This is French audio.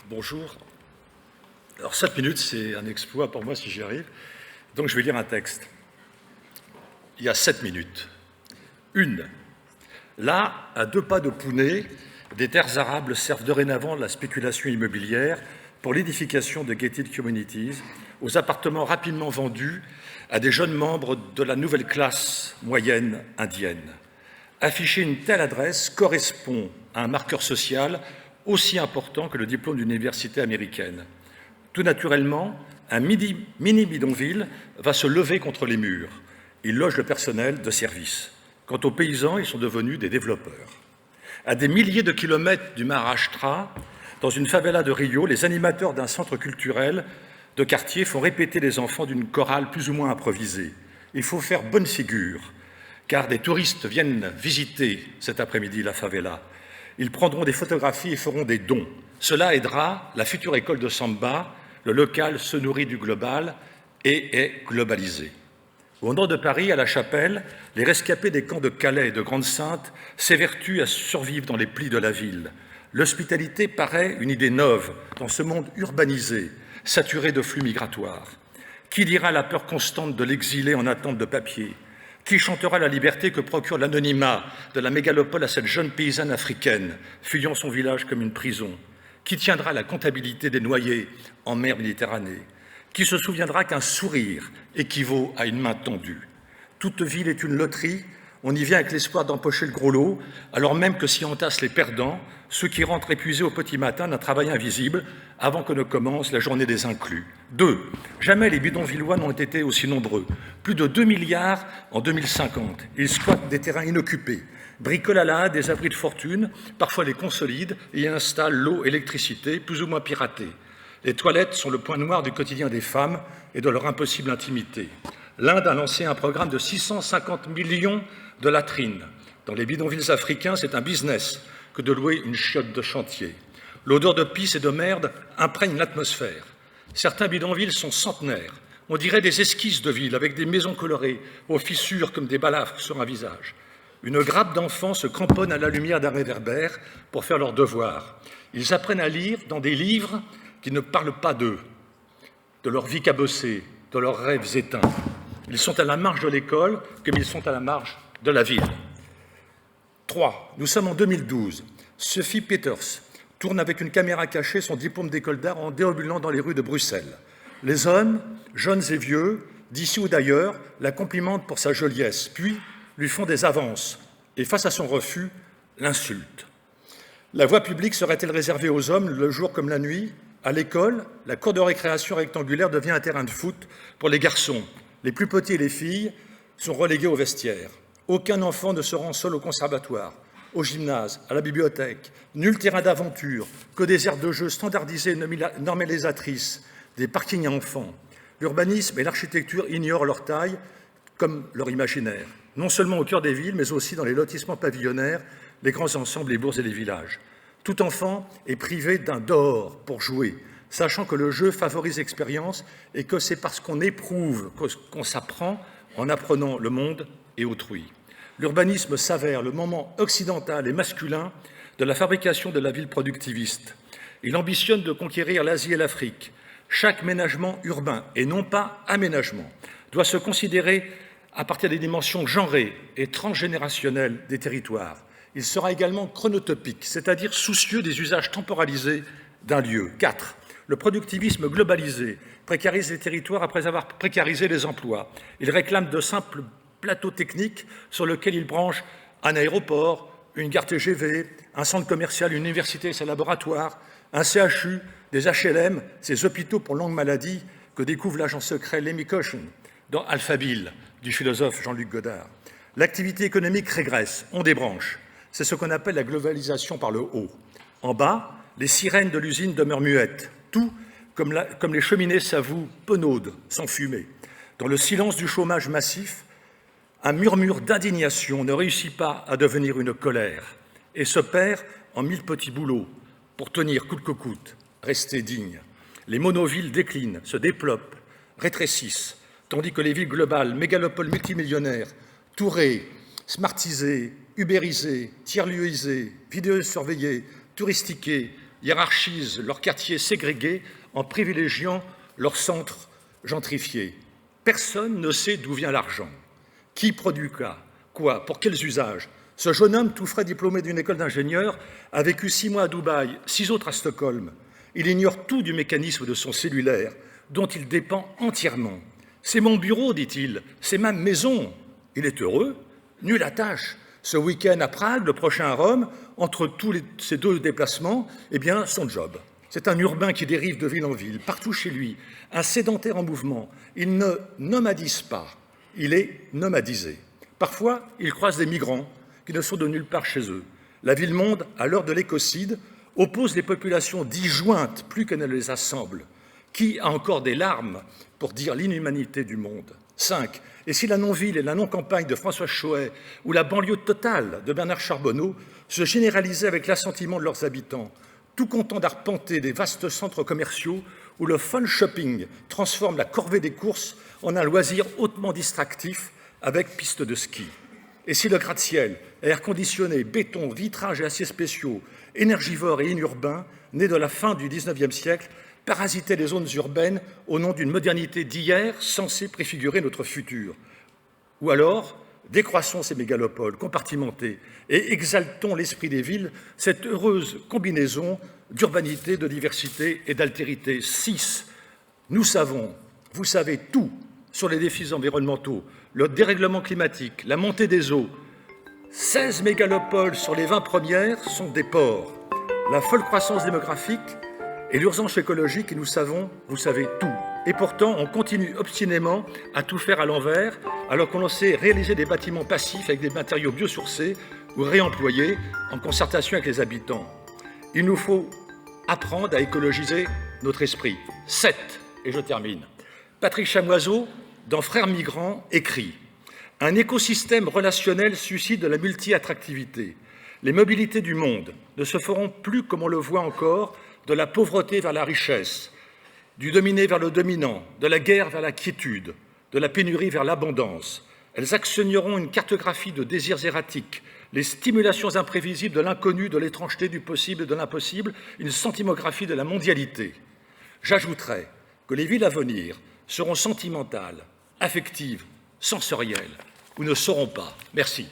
Bonjour. Alors 7 minutes, c'est un exploit pour moi si j'y arrive. Donc je vais lire un texte. Il y a 7 minutes. Une. Là, à 2 pas de Pune, des terres arables servent dorénavant la spéculation immobilière pour l'édification de gated communities, aux appartements rapidement vendus à des jeunes membres de la nouvelle classe moyenne indienne. Afficher une telle adresse correspond à un marqueur social aussi important que le diplôme d'une université américaine. Tout naturellement, un mini-bidonville va se lever contre les murs. Il loge le personnel de service. Quant aux paysans, ils sont devenus des développeurs. À des milliers de kilomètres du Maharashtra, dans une favela de Rio, les animateurs d'un centre culturel de quartier font répéter les enfants d'une chorale plus ou moins improvisée. Il faut faire bonne figure, car des touristes viennent visiter cet après-midi la favela. Ils prendront des photographies et feront des dons. Cela aidera la future école de samba. Le local se nourrit du global et est globalisé. Au nord de Paris, à La Chapelle, les rescapés des camps de Calais et de Grande-Synthe s'évertuent à survivre dans les plis de la ville. L'hospitalité paraît une idée neuve dans ce monde urbanisé, saturé de flux migratoires. Qui dira la peur constante de l'exilé en attente de papier ? Qui chantera la liberté que procure l'anonymat de la mégalopole à cette jeune paysanne africaine, fuyant son village comme une prison ? Qui tiendra la comptabilité des noyés en mer Méditerranée ? Qui se souviendra qu'un sourire équivaut à une main tendue ? Toute ville est une loterie, on y vient avec l'espoir d'empocher le gros lot, alors même que s'y entassent les perdants, ceux qui rentrent épuisés au petit matin d'un travail invisible avant que ne commence la journée des inclus. 2. Jamais les bidonvillois n'ont été aussi nombreux. Plus de 2 milliards en 2050. Ils squattent des terrains inoccupés, bricolent à la hâte des abris de fortune, parfois les consolident et y installent l'eau et l'électricité, plus ou moins piratées. Les toilettes sont le point noir du quotidien des femmes et de leur impossible intimité. L'Inde a lancé un programme de 650 millions de latrines. Dans les bidonvilles africains, c'est un business que de louer une chiotte de chantier. L'odeur de pisse et de merde imprègne l'atmosphère. Certains bidonvilles sont centenaires. On dirait des esquisses de ville avec des maisons colorées, aux fissures comme des balafres sur un visage. Une grappe d'enfants se cramponne à la lumière d'un réverbère pour faire leurs devoirs. Ils apprennent à lire dans des livres qui ne parlent pas d'eux, de leur vie cabossée, de leurs rêves éteints. Ils sont à la marge de l'école comme ils sont à la marge de la ville. 3. Nous sommes en 2012. Sophie Peters tourne avec une caméra cachée son diplôme d'école d'art en déambulant dans les rues de Bruxelles. Les hommes, jeunes et vieux, d'ici ou d'ailleurs, la complimentent pour sa joliesse, puis lui font des avances et, face à son refus, l'insultent. La voie publique serait-elle réservée aux hommes le jour comme la nuit ? À l'école, la cour de récréation rectangulaire devient un terrain de foot pour les garçons. Les plus petits et les filles sont relégués au vestiaire. Aucun enfant ne se rend seul au conservatoire, au gymnase, à la bibliothèque. Nul terrain d'aventure, que des aires de jeu standardisées normalisatrices, des parkings à enfants. L'urbanisme et l'architecture ignorent leur taille comme leur imaginaire, non seulement au cœur des villes, mais aussi dans les lotissements pavillonnaires, les grands ensembles, les bourgs et les villages. Tout enfant est privé d'un dehors pour jouer, sachant que le jeu favorise l'expérience et que c'est parce qu'on éprouve qu'on s'apprend en apprenant le monde et autrui. L'urbanisme s'avère le moment occidental et masculin de la fabrication de la ville productiviste. Il ambitionne de conquérir l'Asie et l'Afrique. Chaque ménagement urbain, et non pas aménagement, doit se considérer à partir des dimensions genrées et transgénérationnelles des territoires. Il sera également chronotopique, c'est-à-dire soucieux des usages temporalisés d'un lieu. 4. Le productivisme globalisé précarise les territoires après avoir précarisé les emplois. Il réclame de simples plateaux techniques sur lesquels il branche un aéroport, une gare TGV, un centre commercial, une université et ses laboratoires, un CHU, des HLM, ces hôpitaux pour longues maladies que découvre l'agent secret Lemmy Caution dans Alphaville du philosophe Jean-Luc Godard. L'activité économique régresse, on débranche. C'est ce qu'on appelle la globalisation par le haut. En bas, les sirènes de l'usine demeurent muettes, tout comme les cheminées s'avouent penaudes, sans fumée. Dans le silence du chômage massif, un murmure d'indignation ne réussit pas à devenir une colère. et se perd en 1000 petits boulots pour tenir coûte que coûte, rester digne. Les monovilles déclinent, se développent, rétrécissent, tandis que les villes globales, mégalopoles multimillionnaires, tourées, smartisées, ubérisées, tiers-lieuisées, vidéosurveillées, touristiquées, hiérarchisent leurs quartiers ségrégés en privilégiant leurs centres gentrifiés. Personne ne sait d'où vient l'argent. Qui produit quoi, pour quels usages? Ce jeune homme tout frais diplômé d'une école d'ingénieur a vécu 6 mois à Dubaï, 6 autres à Stockholm. Il ignore tout du mécanisme de son cellulaire, dont il dépend entièrement. C'est mon bureau, dit-il, c'est ma maison. Il est heureux, nulle attache. Ce week-end à Prague, le prochain à Rome, entre ces 2 déplacements, eh bien, son job. C'est un urbain qui dérive de ville en ville, partout chez lui, un sédentaire en mouvement. Il ne nomadise pas, il est nomadisé. Parfois, il croise des migrants qui ne sont de nulle part chez eux. La ville-monde, à l'heure de l'écocide, oppose les populations disjointes plus qu'elle ne les assemble. Qui a encore des larmes pour dire l'inhumanité du monde? 5. Et si la non-ville et la non-campagne de François Choët ou la banlieue totale de Bernard Charbonneau se généralisaient avec l'assentiment de leurs habitants, tout content d'arpenter des vastes centres commerciaux où le fun shopping transforme la corvée des courses en un loisir hautement distractif avec piste de ski? Et si le gratte-ciel, air conditionné, béton, vitrage et aciers spéciaux, énergivores et inurbains, nés de la fin du XIXe siècle, parasitaient les zones urbaines au nom d'une modernité d'hier censée préfigurer notre futur? Ou alors, décroissons ces mégalopoles compartimentés et exaltons l'esprit des villes, cette heureuse combinaison d'urbanité, de diversité et d'altérité. 6. Nous savons, vous savez tout sur les défis environnementaux, le dérèglement climatique, la montée des eaux. 16 mégalopoles sur les 20 premières sont des ports. La folle croissance démographique et l'urgence écologique, et nous savons, vous savez tout. Et pourtant, on continue obstinément à tout faire à l'envers, alors qu'on sait réaliser des bâtiments passifs avec des matériaux biosourcés ou réemployés en concertation avec les habitants. Il nous faut apprendre à écologiser notre esprit. 7, et je termine. Patrick Chamoiseau, dans Frères migrants, écrit « Un écosystème relationnel suscite de la multi-attractivité. Les mobilités du monde ne se feront plus, comme on le voit encore, de la pauvreté vers la richesse, du dominé vers le dominant, de la guerre vers la quiétude, de la pénurie vers l'abondance. Elles actionneront une cartographie de désirs erratiques, les stimulations imprévisibles de l'inconnu, de l'étrangeté, du possible et de l'impossible, une sentimographie de la mondialité. J'ajouterai que les villes à venir seront sentimentales, affectives, sensorielles, ou ne seront pas. Merci.